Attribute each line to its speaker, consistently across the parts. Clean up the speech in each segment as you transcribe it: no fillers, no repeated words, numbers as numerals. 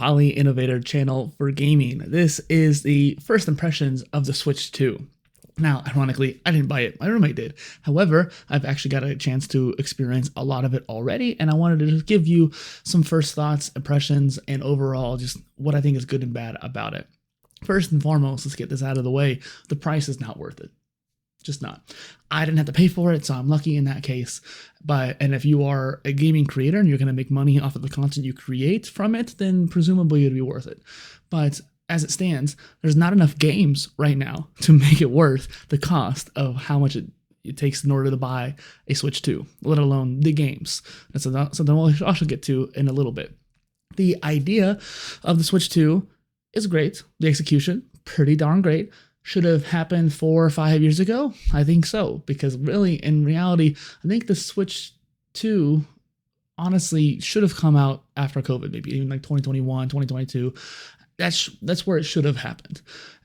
Speaker 1: PolyInnovator channel for gaming. This is the first impressions of the Switch 2. Now, ironically, I didn't buy it. My roommate did. However, I've actually got a chance to experience a lot of it already, and I wanted to just give you some first thoughts, impressions, and overall just what I think is good and bad about it. First and foremost, let's get this out of the way. The price is not worth it. Just not. I didn't have to pay for it, so I'm lucky in that case. And if you are a gaming creator and you're going to make money off of the content you create from it, then presumably it'd be worth it. But as it stands, there's not enough games right now to make it worth the cost of how much it takes in order to buy a Switch 2, let alone the games. That's something we'll also get to in a little bit. The idea of the Switch 2 is great. The execution, pretty darn great. Should have happened 4 or 5 years ago? I think so, because really, in reality, I think the Switch 2 honestly should have come out after COVID, maybe even like 2021, 2022. That's where it should have happened.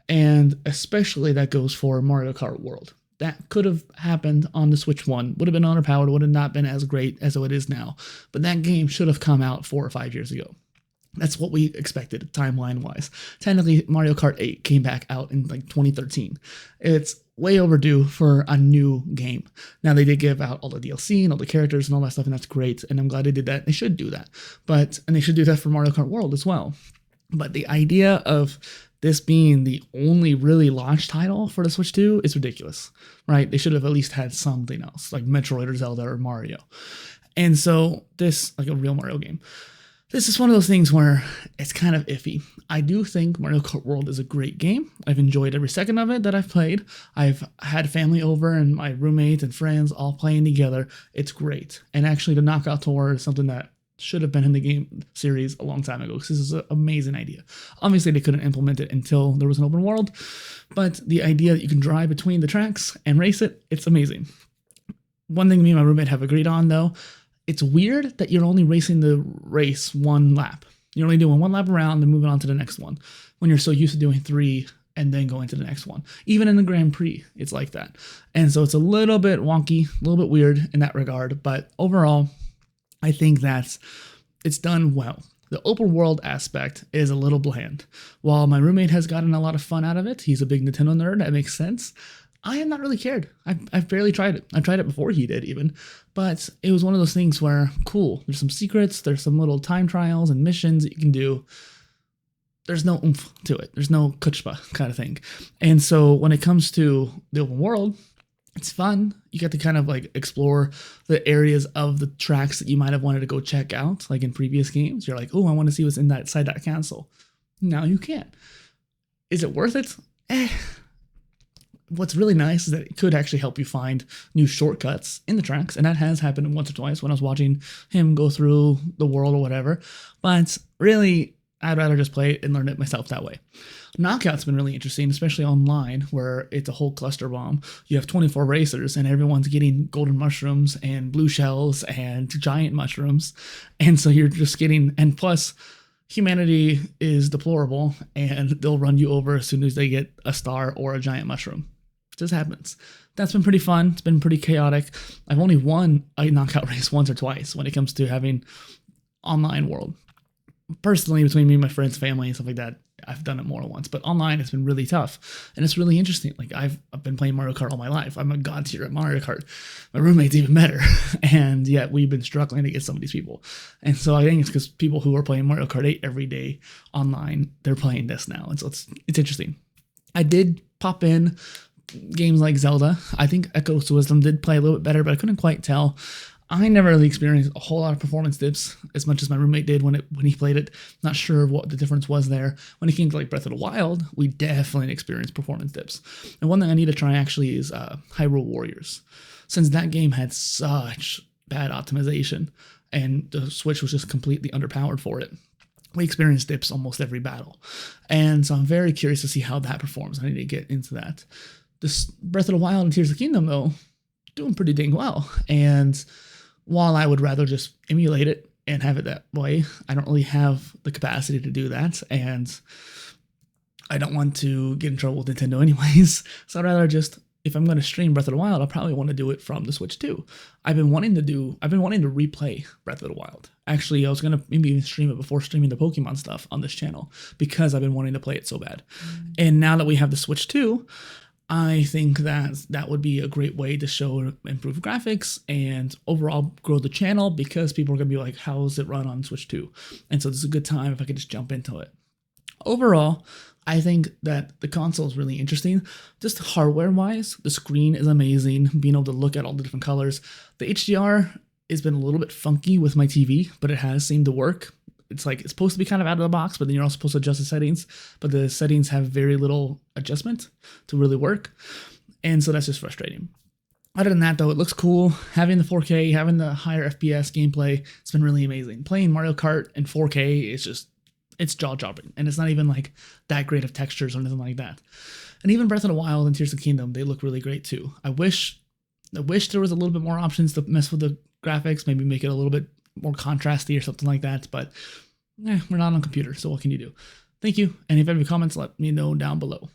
Speaker 1: And especially that goes for Mario Kart World. That could have happened on the Switch 1, would have been underpowered, would have not been as great as it is now. But that game should have come out 4 or 5 years ago. That's what we expected timeline-wise. Technically, Mario Kart 8 came back out in like 2013. It's way overdue for a new game. Now, they did give out all the DLC and all the characters and all that stuff, and that's great, and I'm glad they did that. They should do that. And they should do that for Mario Kart World as well. But the idea of this being the only really launch title for the Switch 2 is ridiculous, right? They should have at least had something else, like Metroid or Zelda or Mario. And so this, like a real Mario game. This is one of those things where it's kind of iffy. I do think Mario Kart World is a great game. I've enjoyed every second of it that I've played. I've had family over and my roommate and friends all playing together. It's great. And actually the Knockout Tour is something that should have been in the game series a long time ago, because this is an amazing idea. Obviously, they couldn't implement it until there was an open world, but the idea that you can drive between the tracks and race it, it's amazing. One thing me and my roommate have agreed on, though, it's weird that you're only racing the race one lap. You're only doing one lap around and moving on to the next one, when you're so used to doing 3 and then going to the next one. Even in the Grand Prix, it's like that. And so it's a little bit wonky, a little bit weird in that regard, but overall, I think that it's done well. The open world aspect is a little bland. While my roommate has gotten a lot of fun out of it, he's a big Nintendo nerd, that makes sense. I have not really cared. I've barely tried it. I've tried it before he did even, but it was one of those things where, cool, there's some secrets, there's some little time trials and missions that you can do. There's no oomph to it. There's no kuchpa kind of thing. And so when it comes to the open world, it's fun. You get to kind of like explore the areas of the tracks that you might have wanted to go check out, like in previous games. You're like, oh, I want to see what's inside that castle. Now you can't. Is it worth it? What's really nice is that it could actually help you find new shortcuts in the tracks, and that has happened once or twice when I was watching him go through the world or whatever. But really, I'd rather just play it and learn it myself that way. Knockout's been really interesting, especially online, where it's a whole cluster bomb. You have 24 racers, and everyone's getting golden mushrooms and blue shells and giant mushrooms. And so you're just getting, and plus, humanity is deplorable, and they'll run you over as soon as they get a star or a giant mushroom. It just happens. That's been pretty fun. It's been pretty chaotic. I've only won a knockout race once or twice when it comes to having online world. Personally, between me and my friends, family, and stuff like that, I've done it more than once. But online, it's been really tough, and it's really interesting. Like I've been playing Mario Kart all my life. I'm a god tier at Mario Kart. My roommate's even better, and yet we've been struggling to get some of these people. And so I think it's because people who are playing Mario Kart 8 every day online, they're playing this now, and so it's interesting. I did pop in games like Zelda. I think Echoes of Wisdom did play a little bit better, but I couldn't quite tell. I never really experienced a whole lot of performance dips as much as my roommate did when he played it. Not sure what the difference was there. When it came to like Breath of the Wild, we definitely experienced performance dips. And one thing I need to try actually is Hyrule Warriors, since that game had such bad optimization and the Switch was just completely underpowered for it. We experienced dips almost every battle. And so I'm very curious to see how that performs. I need to get into that. This Breath of the Wild and Tears of the Kingdom, though, doing pretty dang well. And while I would rather just emulate it and have it that way, I don't really have the capacity to do that. And I don't want to get in trouble with Nintendo anyways. So I'd rather just if I'm going to stream Breath of the Wild, I'll probably want to do it from the Switch 2. I've been wanting to replay Breath of the Wild. Actually, I was going to maybe even stream it before streaming the Pokemon stuff on this channel because I've been wanting to play it so bad. And now that we have the Switch 2, I think that would be a great way to show improved graphics and overall grow the channel, because people are going to be like, how does it run on Switch 2? And so this is a good time if I could just jump into it. Overall, I think that the console is really interesting. Just hardware-wise, the screen is amazing, being able to look at all the different colors. The HDR has been a little bit funky with my TV, but it has seemed to work. It's like it's supposed to be kind of out of the box, but then you're also supposed to adjust the settings, but the settings have very little adjustment to really work. And so that's just frustrating. Other than that, though, it looks cool. Having the 4K, having the higher FPS gameplay, it's been really amazing. Playing Mario Kart in 4K is just, it's jaw-dropping. And it's not even like that great of textures or anything like that. And even Breath of the Wild and Tears of the Kingdom, they look really great too. I wish there was a little bit more options to mess with the graphics, maybe make it a little bit more contrasty or something like that, but we're not on a computer, so what can you do? Thank you, and if you have any comments, let me know down below.